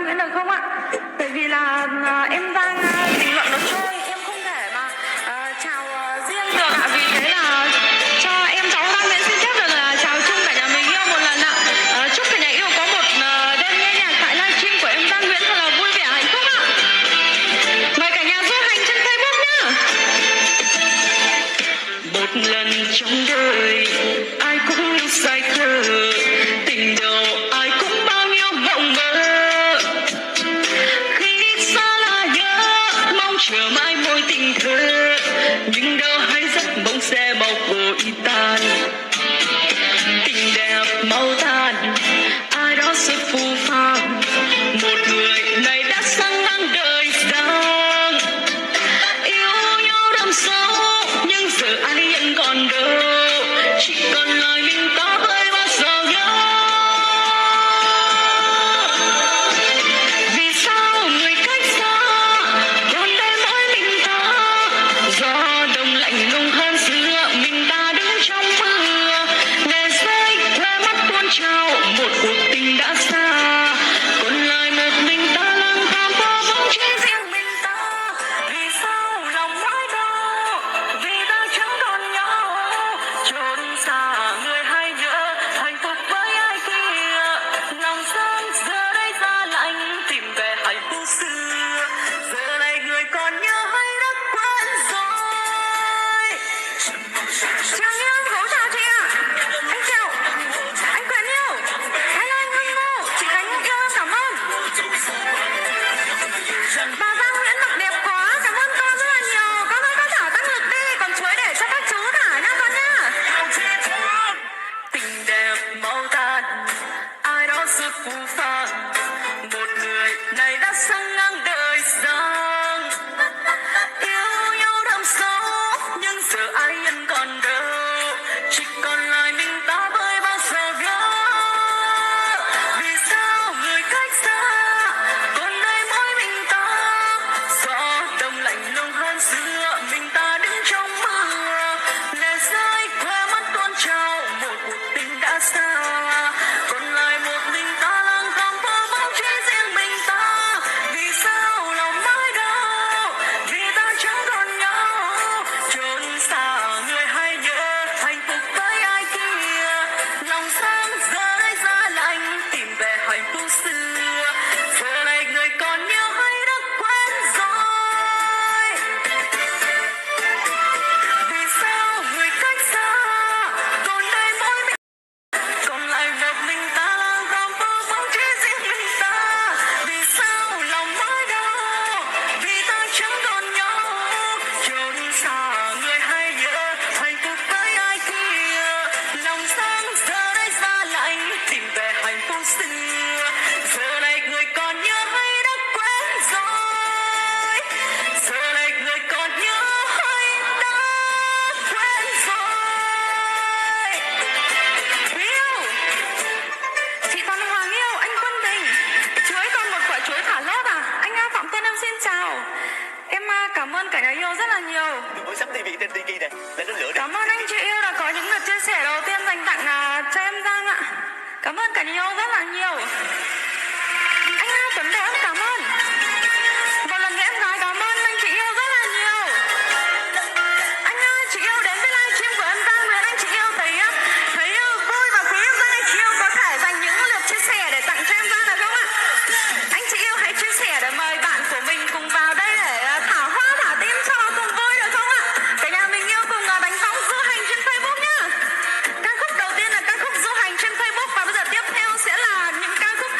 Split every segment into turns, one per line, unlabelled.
Nguyễn được không ạ? Bởi vì là em đang bình luận nó trôi, em không thể mà chào riêng được ạ. Vì thế là cho em cháu Văn Nguyễn xin phép được là chào chung cả nhà mình yêu một lần ạ. Chúc cả nhà yêu có một đêm nghe nhạc tại livestream của em Văn Nguyễn thật là vui vẻ hạnh phúc ạ. Mời cả nhà du hành trên Facebook nhá. Một lần trong đời ai cũng say khờ, tình đầu ai cũng bao nhiêu mộng mơ. Khi xa là nhớ mong chờ mãi môi tình thơ, nhưng đâu hay giấc mộng sẽ bao vội tan. Tình đẹp mau tan, ai đó sẽ phù phàng. Một người này đã sang ngang đời giang, yêu nhau đậm sâu nhưng giờ ai vẫn còn đâu, chỉ còn lại mình ta hơi bao giờ nhớ. Vì sao người cách xa còn đây mỗi mình ta, gió đông lạnh lùng hơn xưa mình ta đứng trong mưa. Lệ rơi khóe mắt tuôn trào, một cuộc tình đã xa còn lại một mình ta lang thang vô bóng chỉ riêng mình ta. Vì sao lòng mãi đau, vì ta chẳng còn nhau, chốn xa người hay nhớ hạnh phúc với ai kia. Lòng sáng giờ đây xa lạnh, tìm về hạnh phúc xưa, giờ này người còn nhớ hay đã quên rồi. Chào yêu, hỗ trợ chị ạ. Anh chào, anh Quyền yêu, hello anh Hưng Ngô, chị Khánh yêu em cảm ơn. Bà Giang Nguyễn mặc đẹp quá, cảm ơn con rất là nhiều. Con ơi con thả tăng lực đi, còn chuối để cho các chú thả nha con nhá. Tình đẹp mau tan, ai đó rất phù phàng. Một người này đã sang ngang đời giang, yêu nhau đậm sâu nhưng giờ ai vẫn còn đâu, chỉ còn lại mình ta với bao giờ gỡ. Vì sao người cách xa còn đây mỗi mình ta, gió đông lạnh lùng hơn xưa mình ta đứng trong mưa. Lệ rơi khóe mắt tuôn trào, một cuộc tình đã xa còn lại một mình ta lang thang vô bóng chỉ riêng mình ta. Vì sao lòng mãi đau, vì ta chẳng còn nhau, chốn xa người hay nhớ hạnh phúc với ai kia. Lòng sáng giờ đây xa lạnh, tìm về hạnh phúc xưa, giờ này người còn nhớ hay đã quên rồi. Vì sao người cách xa còn đây mỗi mình, còn lại một mình ta lang thang vô bóng chỉ riêng mình ta. Vì sao lòng mãi đau, vì ta chẳng còn nhau, chốn xa người hay nhớ hạnh phúc với ai kia. Lòng sáng giờ đây xa lạnh, tìm về hạnh phúc xưa, giờ này người còn nhớ hay đã quên rồi. Giờ này người còn nhớ hay đã quên rồi. Yêu, chị Toàn Hoàng yêu, anh Quân Đình, chuối còn một quả chuối thả lốt à? Anh Phạm Tuấn em xin chào. Em cảm ơn cả nhà yêu rất là nhiều.
Buổi sắm TV trên Tiki nè, lên đến lửa đi.
Cảm ơn anh chị yêu đã có những lượt chia sẻ đầu tiên dành tặng cho em Giang ạ. Cảm ơn cả nhà yêu rất là nhiều. Anh Tuấn Đẹp em cảm ơn. Một lần nữa em nói cảm ơn anh chị yêu rất là nhiều. Anh chị yêu đến với livestream của em Giang Nguyễn, anh chị yêu thấy vui và quý em Giang. Anh chị yêu có thể dành những lượt chia sẻ để tặng cho em Giang được không ạ? Anh chị yêu hãy chia sẻ để mời bạn của mình cùng vào đây để thả hoa thả tim cho cùng vui được không ạ? Cả nhà mình yêu cùng đánh bóng du hành trên Facebook nhá. Ca khúc đầu tiên là ca khúc du hành trên Facebook, và bây giờ tiếp theo sẽ là những ca khúc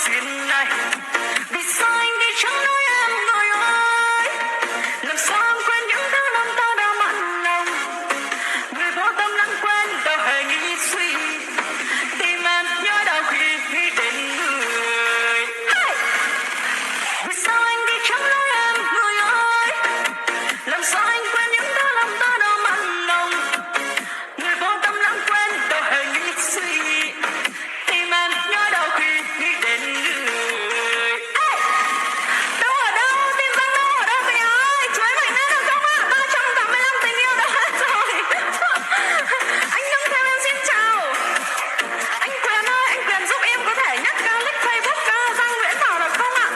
duyên này. Vì sao anh đi chẳng nói em người ơi, làm sao em quên những thứ năm ta đã mặn lòng. Người vô tâm lãng quên đâu hề nghĩ suy, tim em nhớ đau khi nghĩ đến người. Hey! Vì sao anh đi chẳng nói em người ơi, làm sao anh quên những thứ năm ta đã mặn lòng. Người vô tâm lãng quên đâu hề nghĩ suy, tim em nhớ đau khi nghĩ đến người. Hey! Đâu ở đâu, tim Giang đâu ở đâu vậy ơi? Chú ấy mạnh lên được không ạ? 385 tình yêu đã hết rồi. Anh Nhung theo em xin chào. Anh Quyền ơi, anh Quyền giúp em có thể nhắc nick Facebook Giang Nguyễn Thảo được không ạ?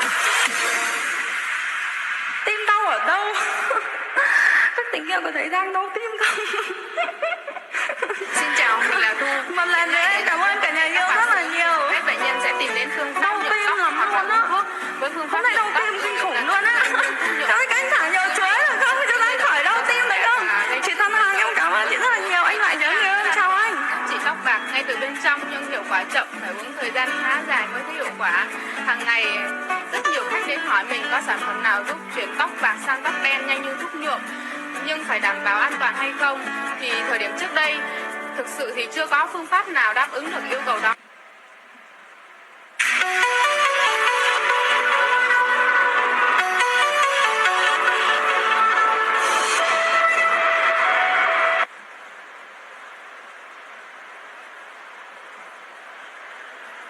Tim đau ở đâu? Tình yêu có thấy đang đau tim không?
Xin chào, mình là Thu.
Một lần nữa em cảm ơn cả nhà yêu rất là nhiều.
Các bệnh nhân sẽ tìm đến phương pháp
Đau
nhuộm
tim
tóc
lắm
hoặc
luôn
là
á.
thuốc với phương pháp
Hôm nay đau
nhuộm tóc
tim kinh khủng
là
luôn á. Cho anh thả nhiều chuối được không? Cho anh khỏi đau tim được không? Chị Thân Hằng em cảm ơn chị rất là nhiều. Anh lại nhớ nhiều hơn. Chào anh.
trị tóc bạc ngay từ bên trong nhưng hiệu quả chậm, phải uống thời gian khá dài mới thấy hiệu quả. Hàng ngày rất nhiều khách đến hỏi mình có sản phẩm nào giúp chuyển tóc bạc sang tóc đen nhanh như thuốc nhuộm, nhưng phải đảm bảo an toàn hay không. Thì thời điểm trước đây thực sự thì chưa có phương pháp nào đáp ứng được yêu cầu đó.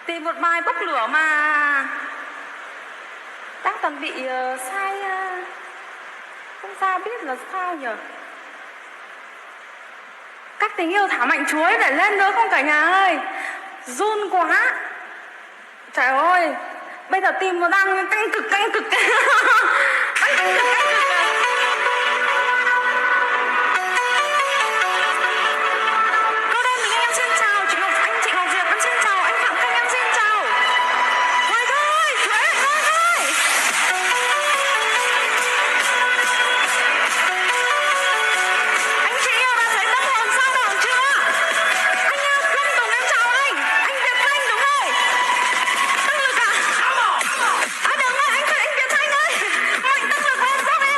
Tìm một bài bốc lửa mà đang toàn bị sai, không sao biết là sao nhở. Các tình yêu thả mạnh chuối để lên nữa không cả nhà ơi, run quá. Trời ơi, bây giờ tim nó đang căng cực Căng cực. Cô đơn mình em xin chào, chị Ngọc Anh, chị Ngọc Diệp em xin chào, anh Phạm Khanh em xin chào. Thôi thôi, chuối thôi thôi. Anh chị yêu đã thấy tâm hồn sao đỏ chưa? Anh yêu Công Tùng em chào anh Việt Thanh đúng rồi. Tăng lực à? À đúng rồi, anh Việt Thanh ơi. Mạnh tăng lực hơn giúp em.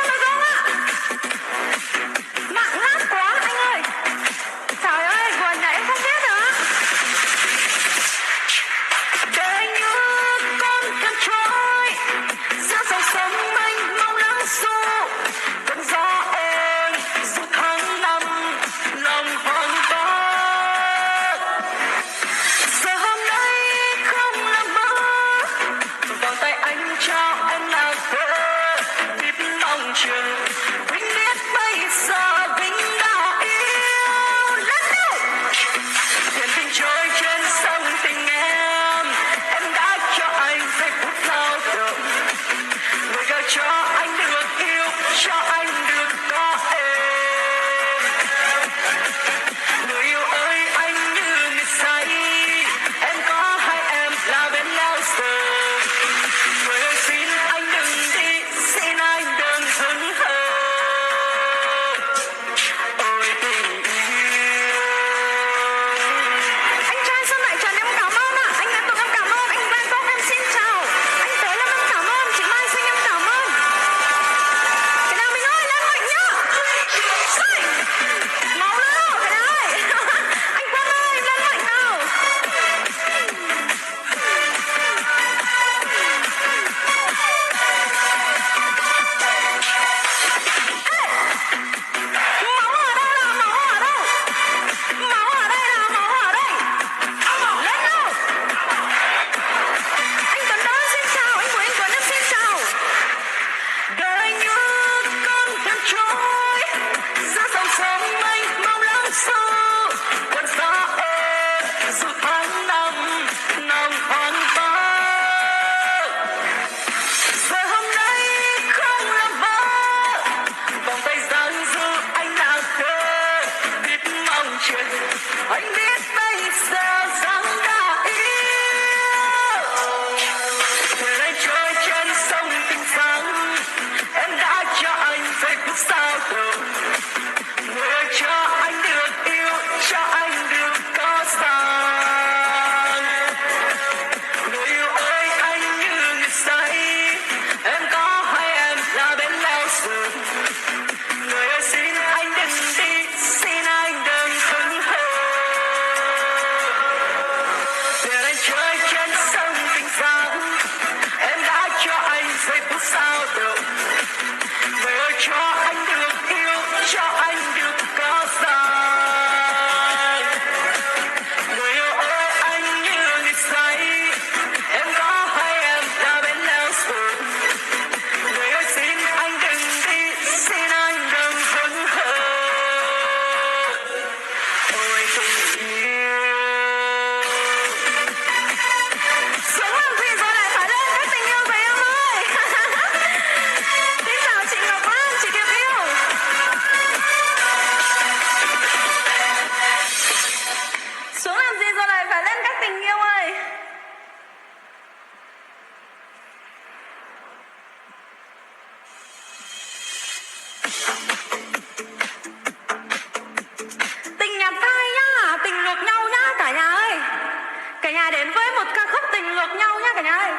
nhà đến với một ca khúc tình ngược nhau nhé cả nhà ơi.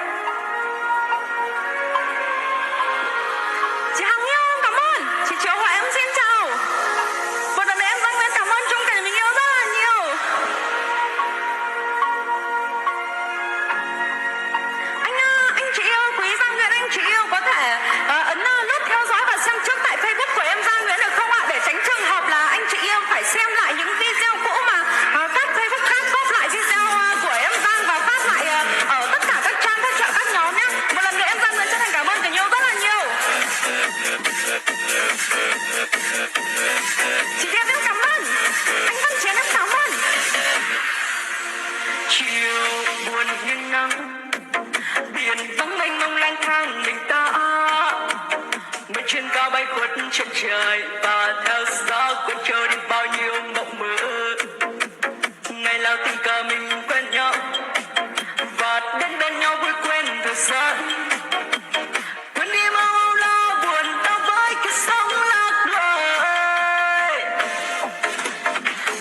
Chị Hằng yêu cảm ơn. Chị Triệu Hòa em xin chào. Một lần nữa em dâng lên cảm ơn chung cảnh mình yêu rất là nhiều. Anh chị yêu quý Giang Nguyễn, anh chị yêu có thể ấn nút theo dõi và xem trước tại Facebook của em Giang Nguyễn được không ạ? Để tránh trường hợp là anh chị yêu phải xem lại những video cũ mà các Facebook khác post lại video của em Giang và phát lại ở tất cả các trang, các chợ, các nhóm nhé. Một lần nữa em Giang Nguyễn chân thành cảm ơn tình yêu rất là nhiều. Chị Điệp em cảm ơn. Anh Văn Chiến em cảm ơn. Chiều buồn như nắng, biển vắng mênh mông lang thang mình ta, mây trên cao bay khuất trên trời và theo gió cuốn trôi đi bao nhiêu mộng mơ. Ngày nào tình cờ mình quen nhau và đến bên nhau vui quên thời gian, quên đi bao âu lo buồn đau với cái sống lạc loài.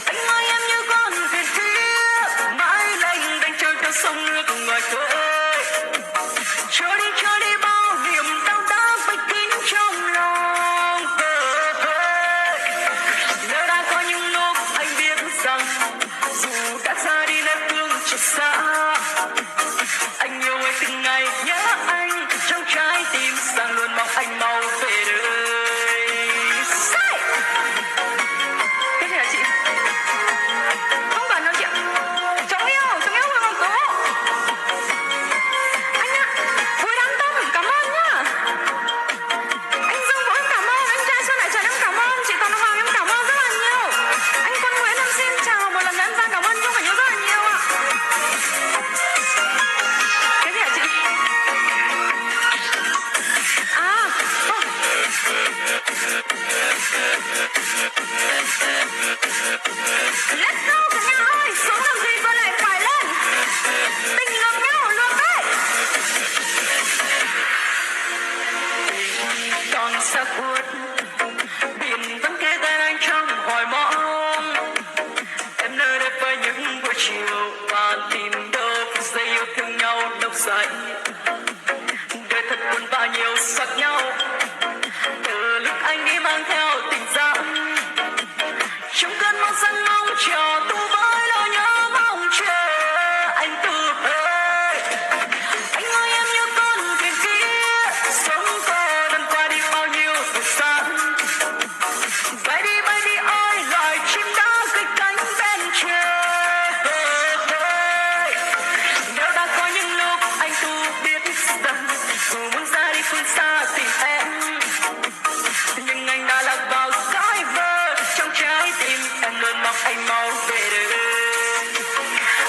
Anh ơi em như con thuyền kia mãi lênh đênh trôi theo sông nước ngoài khơi, trôi đi bao niềm đau đớn vây kín trong lòng. Nếu đã có những lúc anh biết rằng dù đã ra đi nơi phương trời xa, anh yêu em từng ngày nhớ anh trong trái tim rằng luôn mong anh mau về đời. Sai. Cái gì hả chị? Không cần đâu chị ạ. Chống yêu Nguyễn Hoàng Tú. Anh ạ, Bùi Đăng Tâm cảm ơn nhá. Anh Dương Vũ em cảm ơn, anh trai Xuân Lại Trần em cảm ơn, chị Toàn Hoàng em cảm ơn rất là nhiều. Anh Quân Nguyễn em xin chào, một lần nữa em Giang cảm ơn Nhung và Nhung rất là nhiều ạ. Cái gì hả chị? Let's go cả nhà ơi, xuống làm gì rồi lại phải lên. Tình ngược nhau luôn đấy. Còn xa khuất, biển vẫn kề tên anh trong hoài mong. Em nơi đây với những buổi chiều và tìm đâu phút giây yêu thương nhau đau say. Đời thật buồn và nhiều sắc nhau. Từ lúc anh đi mang theo tình cảm, trong cơn mong rằng mong chờ tu với lo nhớ mong chờ anh từ ơi. Anh ơi em như con thuyền kia sống cô đơn qua đi bao nhiêu thời gian. Bay đi ơi loài chim đã cất cánh bên trời. Nếu đã có những lúc anh tu biết rằng dù muốn ra đi phương xa tìm em, nhưng anh đã lạc vào dõi vơ trong trái tim em luôn mong anh mau về đời.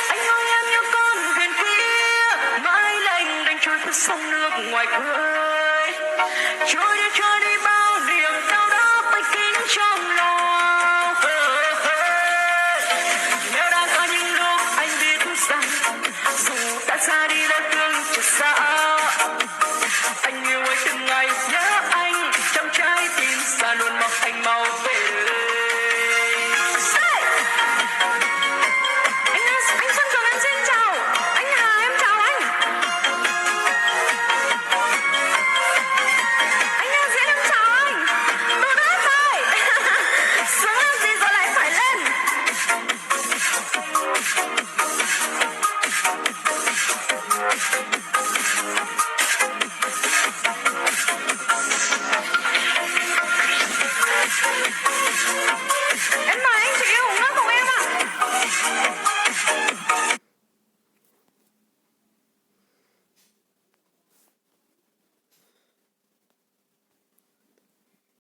Anh ơi em như con thuyền kia mãi lênh đênh trôi theo sông nước ngoài khơi, trôi đi bao niềm đau đớn vây kín trong lòng. Nếu đã có những lúc anh biết rằng dù đã xa đi nơi phương trời xa, anh yêu em từng ngày nhớ anh trong trái tim xa luôn mong anh mau về đời. Anh Xuân Cường em xin chào. Anh Hà em chào anh. Anh Hà Diễn em chào anh. Tôi đã rồi. Xuống làm gì rồi lại phải lên. Em mời anh chị yêu uống nước cùng em ạ.